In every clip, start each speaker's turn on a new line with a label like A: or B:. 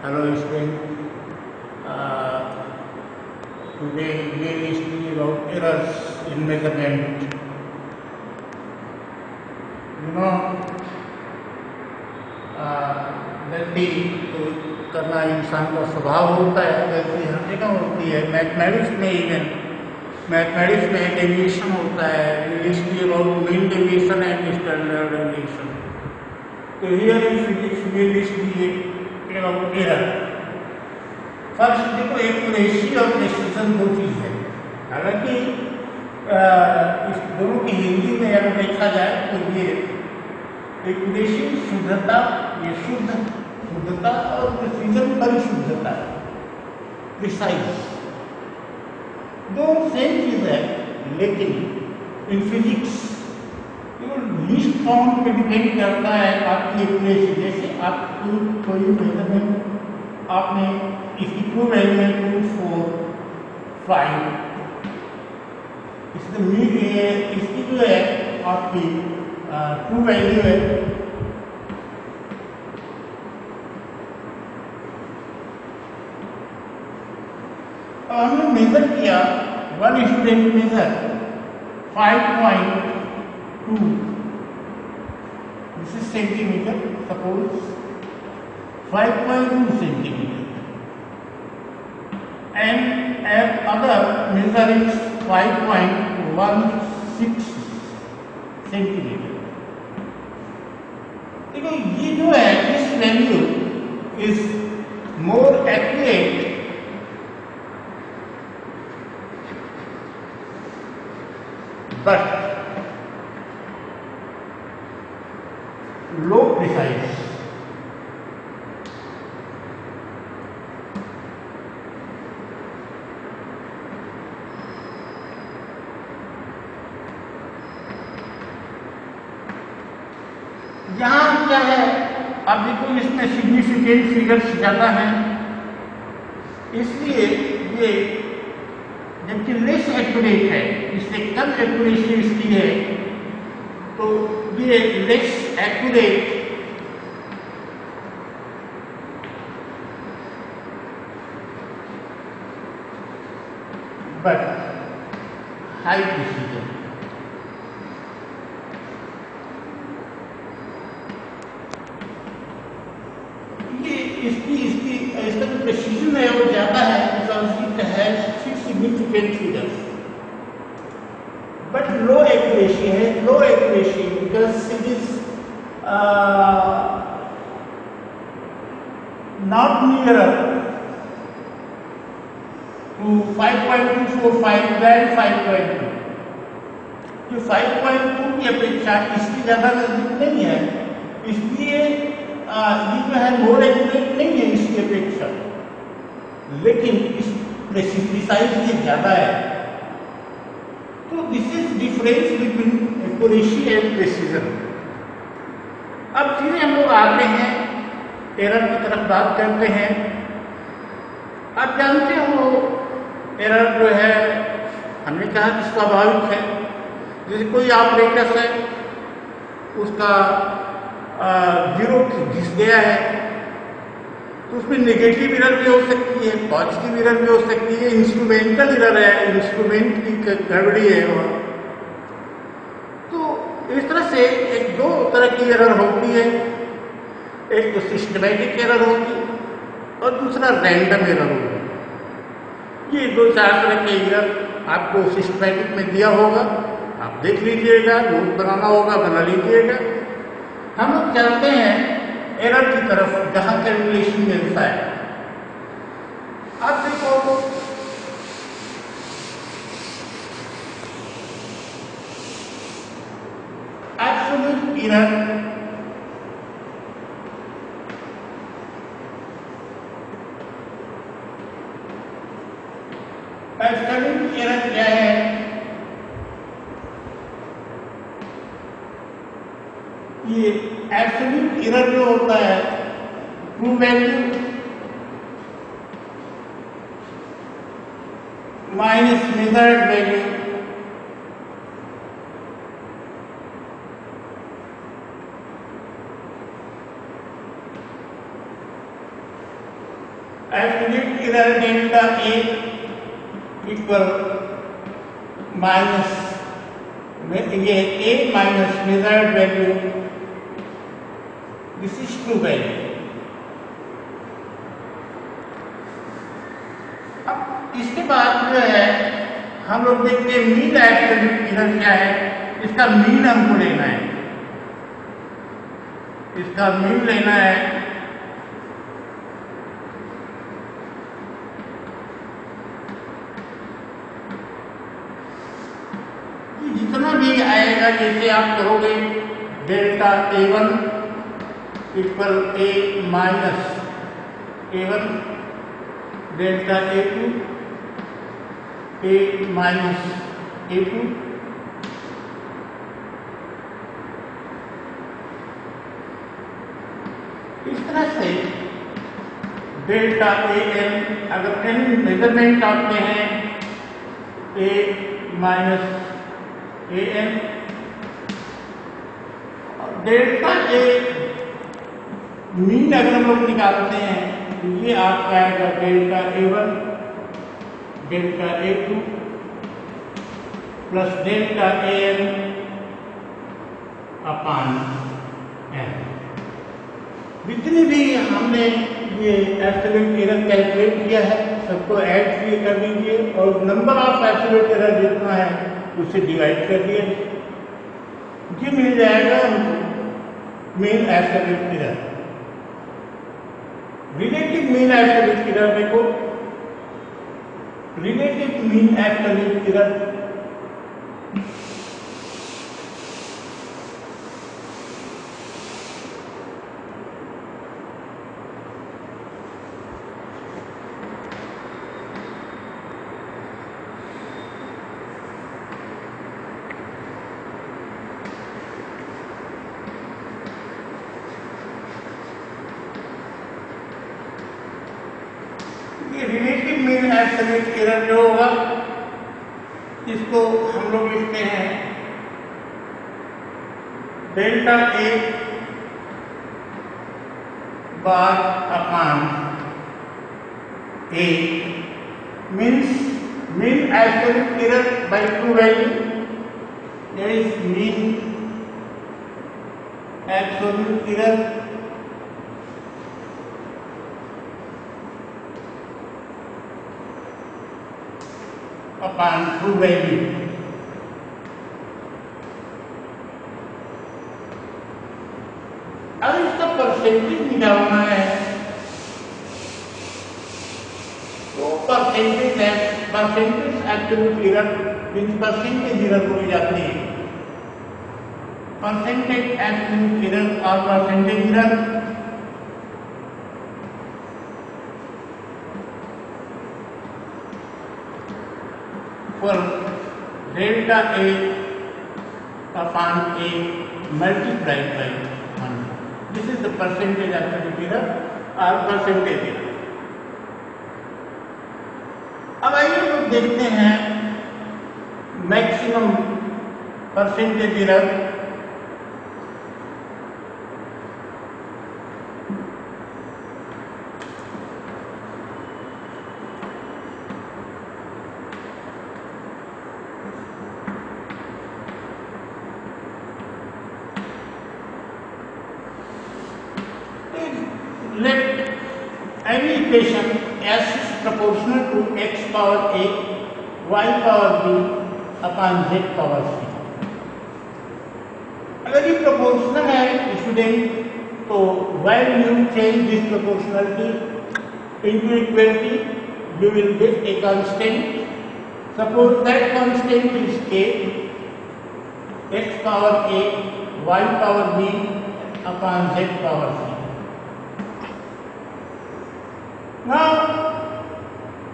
A: Hello student, uh, today we will study about errors in measurement. You know, गलती तो करना इंसान का स्वभाव होता है, गलती हर जगह होती है। मैथमेटिक्स में इवन मैथमेटिक्स में डेविएशन होता है, we will study about mean deviation and standard deviation. तो here in physics we will study about error. First देखो, एक्यूरेसी और प्रेसिजन दो चीज़ है। हालांकि इस दोनों की हिंदी में अगर देखा जाए तो ये एक्यूरेसी शुद्धता, ये शुद्धता और प्रेसिजन परिशुद्धता, प्रिसाइज, दो सेम चीज़ है। लेकिन इन फिजिक्स लीस्ट काउंट पे डिपेंड करता है आपकी एक्यूरेसी। जैसे आपकी कोई मेजरमेंट आपने इसकी ट्रू वैल्यू है 245, इसकी जो है आपकी ट्रू वैल्यू है हमने मेजर किया, one student measure 5.2, this is centimetre, suppose 5.2 centimetre, and other measure is 5.16 centimetre. देखो ये जो है this value is more accurate but low precise। यहाँ क्या है, अब देखो इसमें सिग्निफिकेंट फिगर्स ज़्यादा हैं, इसलिए ये जबकि लेस एक्यूरेट है, इससे कम एक्यूरेसी इसकी है, तो ये less accurate but high precision. इसका जो प्रेसिजन है वो ज़्यादा है, because it has significant figures, but low accuracy है, low accuracy because it is not nearer to 5.245 than 5.2। जो 5.2 की अपेक्षा इसकी ज़्यादा नजदीक नहीं है, इसलिए ये जो है मोर एक्यूरेट नहीं है इसकी अपेक्षा, लेकिन इस प्रिसाइज ये ज़्यादा है। तो this is difference between accuracy and precision. अब सीधे हम लोग आते हैं एरर की तरफ, बात करते हैं। आप जानते हो एरर जो है, हमने कहा कि स्वाभाविक है। जैसे कोई ऑपरेटर है, उसका जीरो घिस गया है, तो उसमें नेगेटिव एरर भी हो सकती है, पॉजिटिव एरर भी हो सकती है, इंस्ट्रूमेंटल एरर है, इंस्ट्रूमेंट की गड़बड़ी है वहाँ। तो इस तरह से एक दो तरह की एरर होती है, एक तो सिस्टमैटिक एरर होगी और दूसरा रैंडम एरर होगी। ये दो चार तरह के एरर आपको सिस्टमैटिक में दिया होगा, आप देख लीजिएगा, नोट बनाना होगा, बना लीजिएगा। हम लोग चलते हैं एरर की तरफ जहां कैलकुलेशन मिलता है। अब देखो एब्सोल्यूट एरर, एब्सोल्यूट एरर क्या है? ये एब्सोल्यूट एरर जो होता है, true value minus measured value absolute error delta A equal minus ये A minus measured value, this is true value. अब इसके बाद जो है हम लोग देखते हैं मीन एब्सोल्यूट एरर क्या है। इसका मीन हमको लेना है, इसका मीन लेना है। जितना भी आएगा, जैसे आप करोगे डेल्टा A1 इक्वल ए माइनस A1, डेल्टा A2 ए माइनस A2, इस तरह से डेल्टा AN, अगर n मेजरमेंट आपके हैं A minus AN, delta A mean अगर हम लोग निकालते हैं तो ये आपका आएगा delta A1 delta A2 plus delta AN upon n। जितनी भी हमने ये एब्सोल्यूट एरर कैलकुलेट किया है सबको ऐड कर दीजिए और नंबर ऑफ एब्सोल्यूट एरर जितना है उससे डिवाइड कर दिया, ये मिल जाएगा mean absolute error. Relative mean absolute error देखो, relative mean absolute error relative mean absolute error जो होगा इसको हम लोग लिखते हैं delta A bar upon A means mean absolute error by true value, that is mean absolute error upon true value. अब इसका परसेंटेज निकालना है तो percentage absolute error means percentage error बोली जाती है। परसेंटेज एब्सोल्यूट एरर और percentage error for delta A upon A multiplied by 1. This is the percentage absolute error or percentage error. अब आइए लोग देखते हैं maximum percentage error. Let any equation S is proportional to x power a, y power b upon z power c। अगर ये proportional है student तो when you change this proportionality into equality you will get a constant. Suppose that constant is k, x power a, y power b upon z power c. Now,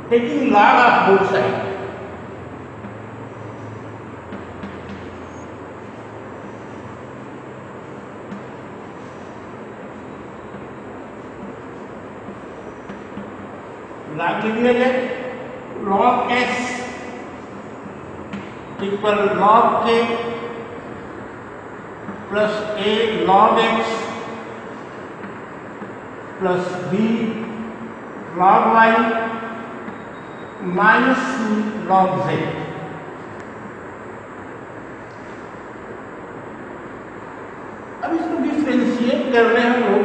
A: taking log of both sides, log लिख लिया जाए, log s equal log k plus a log x plus b log y minus c log z। अब इसको differentiate कर रहे हैं हम लोग,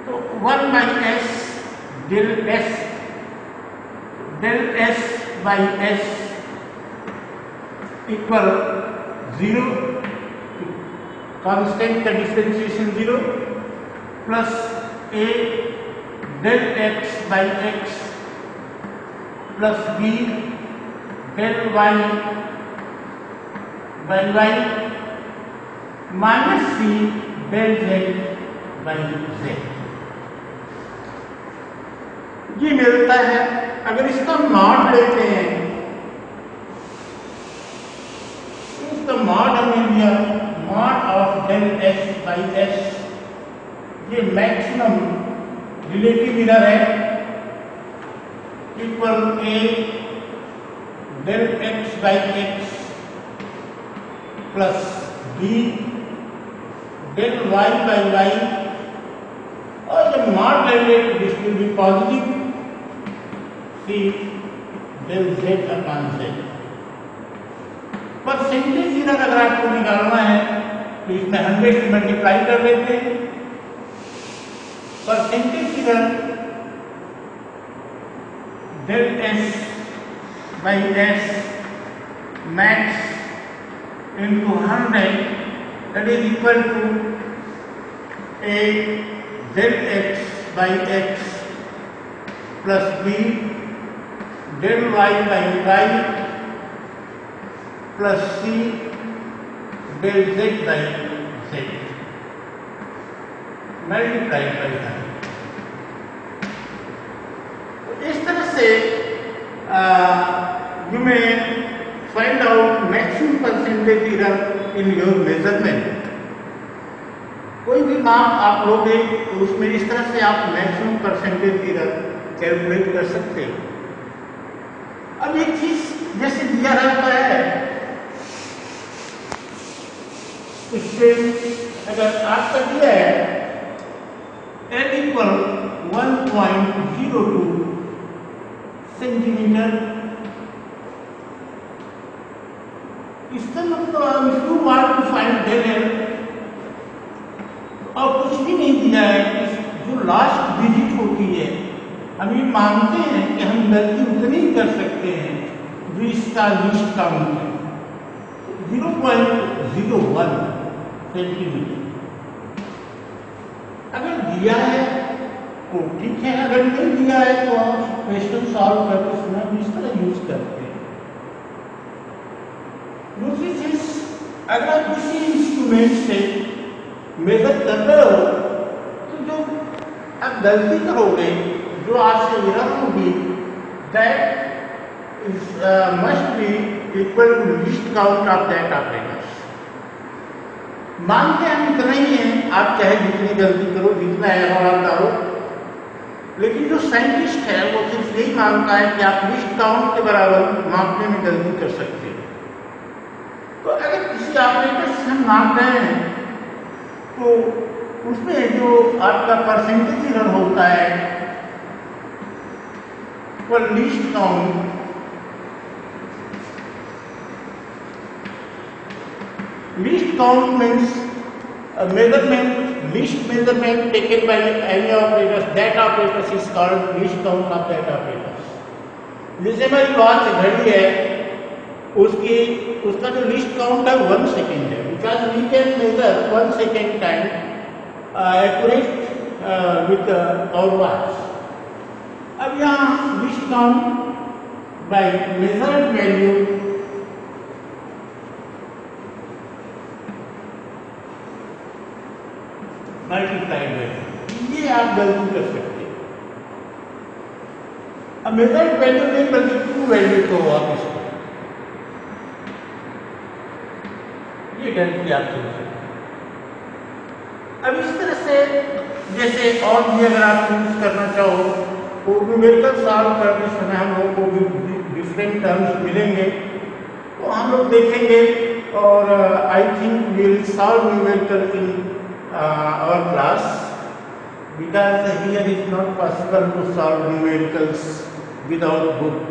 A: तो 1 by S del S by S equal 0, constant का differentiation 0, plus A del x by x plus B del Y by Y minus C del Z by Z, ये मिलता है। अगर इसका मॉड लेते हैं, इसका मॉड हमें दिया mod of del S by s, ये मैक्सिमम रिलेटिव मिरर है, equal a del x by x plus B del Y by y, और जब मॉड लेंगे this will be positive c del z upon z. Percentage error अगर आपको निकालना है तो इसमें 100 से मल्टीप्लाई कर लेते हैं। Percentage error del S by s max into 100 that is equal to a del x by x plus b del y by y plus c del z by z multiplied by 100। इस तरह से you may find out maximum percentage error in your measurement। कोई भी माप आप लोगे तो उसमें इस तरह से आप मैक्सिमम परसेंटेज एरर कैलकुलेट कर सकते हो। अब एक चीज जैसे दिया रहता है, इससे अगर आपका दिया है n इक्वल 1.02 सेंटीमीटर, इसका मतलब if you want to find del L, और कुछ भी नहीं दिया है, जो लास्ट डिजिट होती है, हम ये मानते हैं कि हम गलती उतनी ही कर सकते हैं जो इसका लीस्ट काउंट है 0.01 सेंटीमीटर। अगर दिया है तो ठीक है, अगर नहीं दिया है तो आप क्वेश्चन सॉल्व करते समय हम इस तरह यूज करते हैं। दूसरी चीज, अगर आप किसी इंस्ट्रूमेंट से मेजर कर रहे हो तो जो आप गलती करोगे, जो आपसे एरर होगी, that is must be equal to least count of that operators. मानते हैं हम इतना ही है, आप चाहे जितनी गलती करो, जितना एरर आप डालो, लेकिन जो साइंटिस्ट है वो सिर्फ यही मानता है कि आप लीस्ट काउंट के बराबर मापने में गलती कर सकते हैं। तो अगर किसी ऑपरेटर से हम माप रहे हैं तो उसमें जो आपका परसेंटेज एरर होता है वो least count means least measurement taken by any operators, that operators is called least count of that operators। जैसे हमारी वॉच घड़ी है, उसका जो लीस्ट काउंट है 1 सेकेंड है, because we can measure 1 second time accurate with our watch. अब यहाँ least count by measured value multiplied value, ये आप गलती कर सकते हैं। अब मेजर्ड वैल्यू नहीं बल्कि ट्रू वैल्यू को आप इसको, ये गलती आप कर सकते हैं। अब इस तरह से जैसे और भी अगर आप यूज करना चाहो तो न्यूमेरिकल सॉल्व करते समय हम लोगों को भी डिफरेंट टर्म्स मिलेंगे, तो हम लोग देखेंगे। और I think we will solve numerical in our class। because here is not possible to solve numericals without book.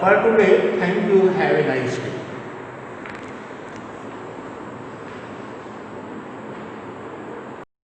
A: For today, thank you. Have a nice day.